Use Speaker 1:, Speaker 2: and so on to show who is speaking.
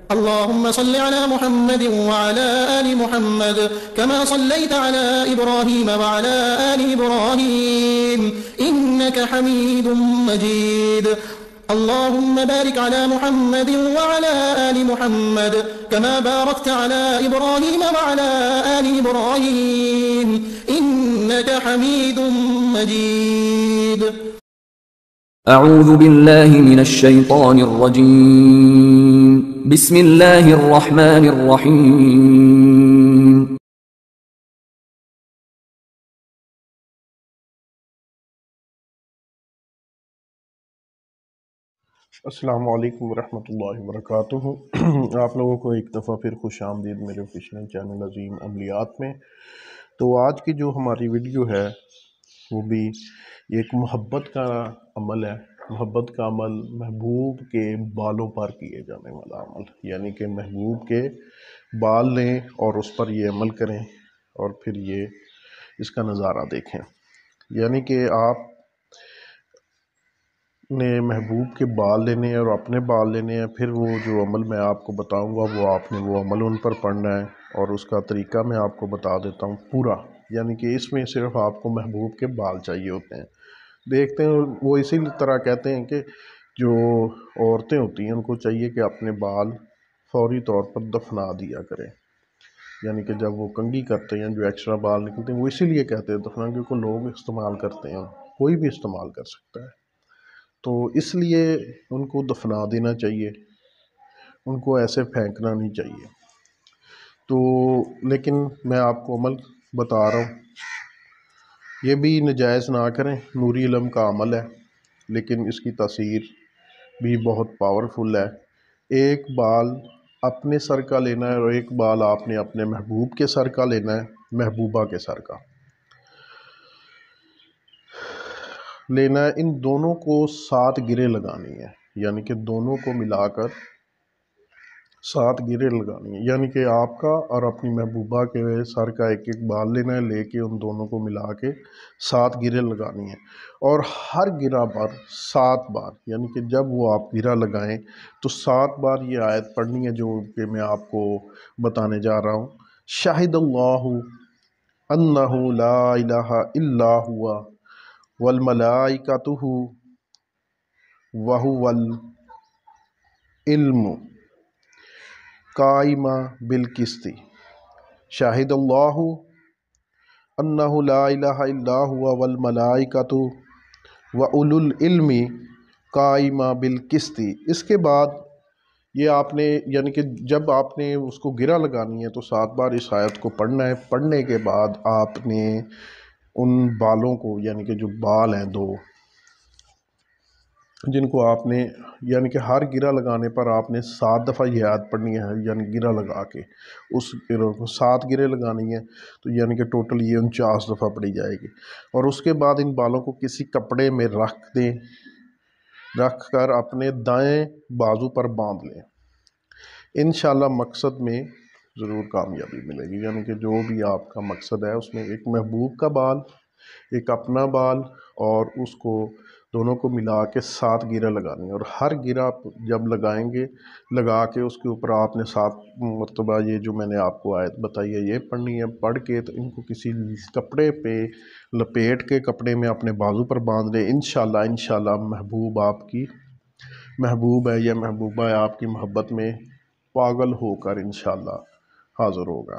Speaker 1: اللهم صل على محمد وعلى آل محمد كما صليت على إبراهيم وعلى آل إبراهيم إنك حميد مجيد. اللهم بارك على محمد وعلى آل محمد كما باركت على إبراهيم وعلى آل إبراهيم إنك حميد مجيد.
Speaker 2: أعوذ بالله من الشيطان الرجيم. بسم الله الرحمن الرحيم.
Speaker 3: السلام علیکم ورحمۃ اللہ وبرکاتہ۔ آپ لوگوں کو ایک دفعہ پھر خوش آمدید میرے آفیشیل چینل عظیم عملیات میں۔ تو آج کی جو ہماری ویڈیو ہے وہ بھی ایک محبت کا عمل ہے۔ محبت کا عمل محبوب کے بالوں پر کیے جانے والا عمل، یعنی کہ محبوب کے بال لیں اور اس پر یہ عمل کریں اور پھر یہ اس کا نظارہ دیکھیں۔ یعنی کہ آپ نے محبوب کے بال لینے ہیں اور اپنے بال لینے ہیں، پھر وہ جو عمل میں آپ کو بتاؤں گا وہ آپ نے وہ عمل ان پر پڑھنا ہے، اور اس کا طریقہ میں آپ کو بتا دیتا ہوں پورا۔ یعنی کہ اس میں صرف آپ کو محبوب کے بال چاہیے ہوتے ہیں۔ دیکھتے ہیں وہ اسی طرح کہتے ہیں کہ جو عورتیں ہوتی ہیں ان کو چاہیے کہ اپنے بال فوری طور پر دفنا دیا کریں۔ یعنی کہ جب وہ کنگھی کرتے ہیں جو ایکسٹرا بال نکلتے ہیں وہ اسی لیے کہتے ہیں دفنا، کیونکہ لوگ استعمال کرتے ہیں، کوئی بھی استعمال کر سکتا ہے، تو اس لیے ان کو دفنا دینا چاہیے، ان کو ایسے پھینکنا نہیں چاہیے۔ تو لیکن میں آپ کو عمل بتا رہا ہوں، یہ بھی نجائز نہ کریں، نوری علم کا عمل ہے لیکن اس کی تاثیر بھی بہت پاورفل ہے۔ ایک بال اپنے سر کا لینا ہے اور ایک بال آپ نے اپنے محبوب کے سر کا لینا ہے، محبوبہ کے سر کا لینا ہے۔ ان دونوں کو 7 گرے لگانی ہے، یعنی کہ دونوں کو ملا کر 7 گرے لگانی ہے، یعنی کہ آپ کا اور اپنی محبوبہ کے سر کا ایک ایک بال لینا ہے، لے کے ان دونوں کو ملا کے 7 گرے لگانی ہے، اور ہر گرہ پر 7 بار، یعنی کہ جب وہ آپ گرہ لگائیں تو 7 بار یہ آیت پڑھنی ہے جو کہ میں آپ کو بتانے جا رہا ہوں۔ شاہد اللہ انہ لا الہ الا ہوا والملائکۃ وہو العلم قائما بالقسط۔ شاہد اللہ انہ لا الہ الا ہوا والملائکۃ واولو العلم قائما بالقسط۔ اس کے بعد یہ آپ نے یعنی کہ جب آپ نے اس کو گرہ لگانی ہے تو 7 بار اس آیت کو پڑھنا ہے۔ پڑھنے کے بعد آپ نے ان بالوں کو، یعنی کہ جو بال ہیں 2 جن کو آپ نے یعنی کہ ہر گرہ لگانے پر آپ نے 7 دفعہ یہ آیت پڑھنی ہے، یعنی گرہ لگا کے اس گرہ کو 7 گرے لگانی ہے، تو یعنی کہ ٹوٹل یہ 49 دفعہ پڑھی جائے گی۔ اور اس کے بعد ان بالوں کو کسی کپڑے میں رکھ دیں، رکھ کر اپنے دائیں بازو پر باندھ لیں۔ انشاءاللہ مقصد میں ضرور کامیابی ملے گی۔ یعنی کہ جو بھی آپ کا مقصد ہے اس میں ایک محبوب کا بال، ایک اپنا بال، اور اس کو دونوں کو ملا کے 7 گرہ لگانی ہے، اور ہر گرہ جب لگائیں گے لگا کے اس کے اوپر آپ نے 7 مرتبہ یہ جو میں نے آپ کو آیت بتائی ہے یہ پڑھنی ہے۔ پڑھ کے تو ان کو کسی کپڑے پہ لپیٹ کے کپڑے میں اپنے بازو پر باندھ لیں۔ انشاءاللہ محبوب آپ کی محبوب ہے یا محبوبہ ہے آپ کی محبت میں پاگل ہو کر انشاءاللہ حاضر ہوگا۔